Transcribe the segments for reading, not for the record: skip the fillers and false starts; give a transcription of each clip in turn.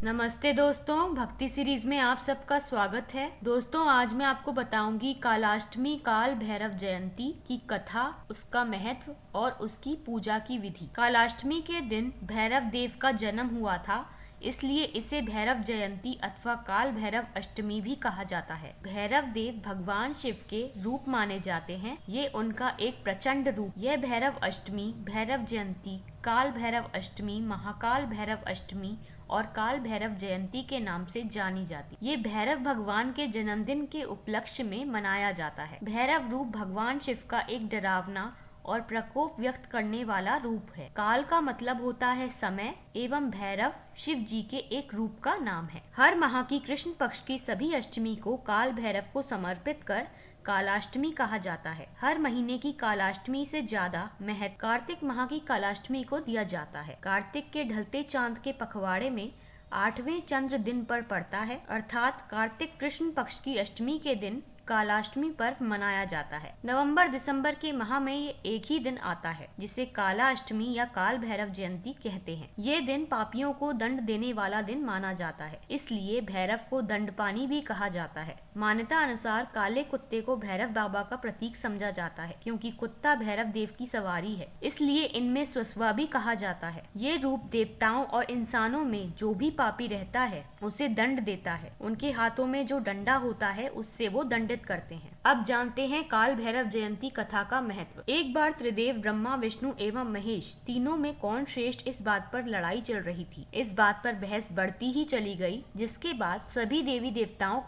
नमस्ते दोस्तों, भक्ति सीरीज में आप सबका स्वागत है। दोस्तों, आज मैं आपको बताऊंगी कालाष्टमी काल भैरव जयंती की कथा, उसका महत्व और उसकी पूजा की विधि। कालाष्टमी के दिन भैरव देव का जन्म हुआ था, इसलिए इसे भैरव जयंती अथवा काल भैरव अष्टमी भी कहा जाता है। भैरव देव भगवान शिव के रूप माने जाते हैं। ये उनका एक प्रचंड रूप। यह भैरव अष्टमी, भैरव जयंती, काल भैरव अष्टमी, महाकाल भैरव अष्टमी और काल भैरव जयंती के नाम से जानी जाती। ये भैरव भगवान के जन्मदिन के उपलक्ष्य में मनाया जाता है। भैरव रूप भगवान शिव का एक डरावना और प्रकोप व्यक्त करने वाला रूप है। काल का मतलब होता है समय एवं भैरव शिव जी के एक रूप का नाम है। हर माह की कृष्ण पक्ष की सभी अष्टमी को काल भैरव को समर्पित कर कालाष्टमी कहा जाता है। हर महीने की कालाष्टमी से ज्यादा महत्व कार्तिक माह की कालाष्टमी को दिया जाता है। कार्तिक के ढलते चांद के पखवाड़े में 8वें चंद्र दिन पर पड़ता है, अर्थात कार्तिक कृष्ण पक्ष की अष्टमी के दिन कालाष्टमी पर्व मनाया जाता है। नवंबर दिसंबर के माह में ये एक ही दिन आता है, जिसे काला अष्टमी या काल भैरव जयंती कहते हैं। ये दिन पापियों को दंड देने वाला दिन माना जाता है, इसलिए भैरव को दंडपानी भी कहा जाता है। मान्यता अनुसार काले कुत्ते को भैरव बाबा का प्रतीक समझा जाता है, क्योंकि कुत्ता भैरव देव की सवारी है, इसलिए इनमें स्वस्वा भी कहा जाता है। ये रूप देवताओं और इंसानों में जो भी पापी रहता है उसे दंड देता है। उनके हाथों में जो डंडा होता है उससे वो दंडित करते हैं। अब जानते हैं काल भैरव जयंती कथा का महत्व। एक बार त्रिदेव ब्रह्मा, विष्णु एवं महेश तीनों में कौन श्रेष्ठ, इस बात पर लड़ाई चल रही थी। इस बात पर बहस बढ़ती ही चली गई, जिसके बाद सभी देवी देवताओं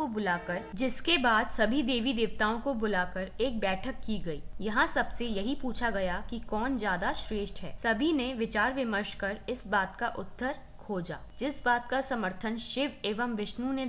को बुलाकर एक बैठक की गई। यहाँ सबसे यही पूछा गया कि कौन ज्यादा श्रेष्ठ है। सभी ने विचार विमर्श कर इस बात का उत्तर खोजा। जिस बात का समर्थन शिव एवं विष्णु ने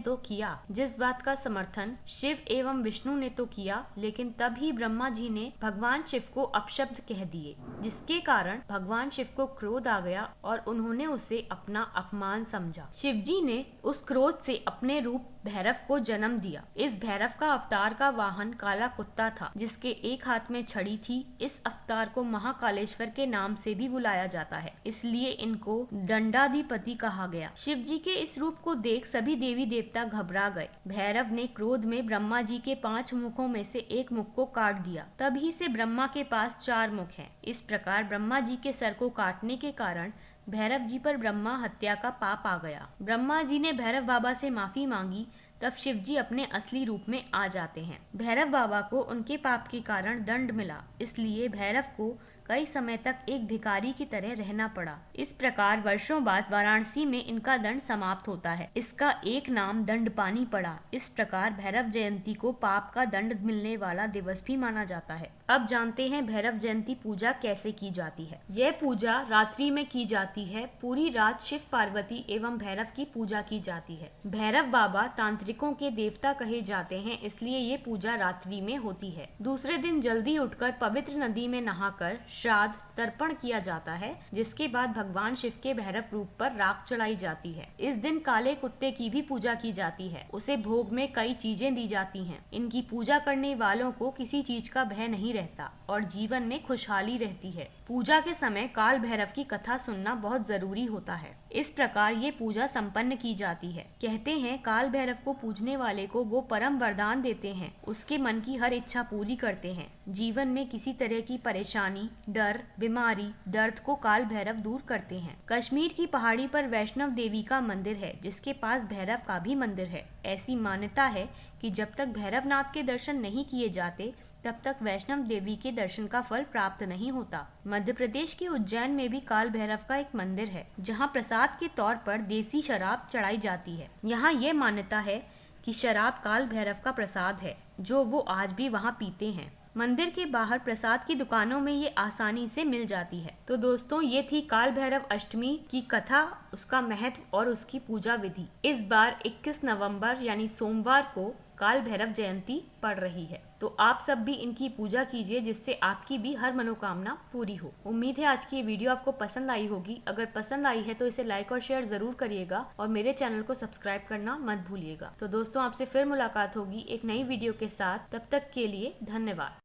तो किया, लेकिन तभी ब्रह्मा जी ने भगवान शिव को अपशब्द कह दिए, जिसके कारण भगवान शिव को क्रोध आ गया और उन्होंने उसे अपना अपमान समझा। शिव जी ने उस क्रोध से अपने रूप भैरव को जन्म दिया। इस भैरव का अवतार का वाहन काला कुत्ता था, जिसके एक हाथ में छड़ी थी। इस अवतार को महाकालेश्वर के नाम से भी बुलाया जाता है, इसलिए इनको दंडाधिपति कहा गया। शिव जी के इस रूप को देख सभी देवी देवता घबरा गए। भैरव ने क्रोध में ब्रह्मा जी के 5 मुखों में से एक मुख को काट दिया। तभी से ब्रह्मा के पास 4 मुख हैं। इस प्रकार ब्रह्मा जी के सर को काटने के कारण भैरव जी पर ब्रह्मा हत्या का पाप आ गया। ब्रह्मा जी ने भैरव बाबा से माफी मांगी, तब शिव जी अपने असली रूप में आ जाते हैं। भैरव बाबा को उनके पाप के कारण दंड मिला, इसलिए भैरव को कई समय तक एक भिखारी की तरह रहना पड़ा। इस प्रकार वर्षों बाद वाराणसी में इनका दंड समाप्त होता है। इसका एक नाम दंडपानी पड़ा। इस प्रकार भैरव जयंती को पाप का दंड मिलने वाला दिवस भी माना जाता है। अब जानते हैं भैरव जयंती पूजा कैसे की जाती है। यह पूजा रात्रि में की जाती है। पूरी रात शिव पार्वती एवं भैरव की पूजा की जाती है। भैरव बाबा तांत्रिकों के देवता कहे जाते हैं, इसलिए ये पूजा रात्रि में होती है। दूसरे दिन जल्दी उठकर पवित्र नदी में नहाकर श्राद्ध तर्पण किया जाता है, जिसके बाद भगवान शिव के भैरव रूप पर राख चढ़ाई जाती है। इस दिन काले कुत्ते की भी पूजा की जाती है। उसे भोग में कई चीजें दी जाती हैं। इनकी पूजा करने वालों को किसी चीज का भय नहीं रहता और जीवन में खुशहाली रहती है। पूजा के समय काल भैरव की कथा सुनना बहुत जरूरी होता है। इस प्रकार ये पूजा संपन्न की जाती है। कहते हैं काल भैरव को पूजने वाले को वो परम वरदान देते हैं, उसके मन की हर इच्छा पूरी करते हैं। जीवन में किसी तरह की परेशानी, डर, बीमारी, दर्द को काल भैरव दूर करते हैं। कश्मीर की पहाड़ी पर वैष्णव देवी का मंदिर है, जिसके पास भैरव का भी मंदिर है। ऐसी मान्यता है कि जब तक भैरवनाथ के दर्शन नहीं किए जाते, तब तक वैष्णव देवी के दर्शन का फल प्राप्त नहीं होता। मध्य प्रदेश के उज्जैन में भी काल भैरव का एक मंदिर है, जहां प्रसाद के तौर पर देसी शराब चढ़ाई जाती है। यहाँ ये मान्यता है कि शराब काल भैरव का प्रसाद है, जो वो आज भी वहाँ पीते हैं। मंदिर के बाहर प्रसाद की दुकानों में ये आसानी से मिल जाती है। तो दोस्तों, ये थी काल भैरव अष्टमी की कथा, उसका महत्व और उसकी पूजा विधि। इस बार 21 नवंबर यानी सोमवार को काल भैरव जयंती पड़ रही है, तो आप सब भी इनकी पूजा कीजिए, जिससे आपकी भी हर मनोकामना पूरी हो। उम्मीद है आज की ये वीडियो आपको पसंद आई होगी। अगर पसंद आई है तो इसे लाइक और शेयर जरूर करिएगा और मेरे चैनल को सब्सक्राइब करना मत भूलिएगा। तो दोस्तों, आपसे फिर मुलाकात होगी एक नई वीडियो के साथ। तब तक के लिए धन्यवाद।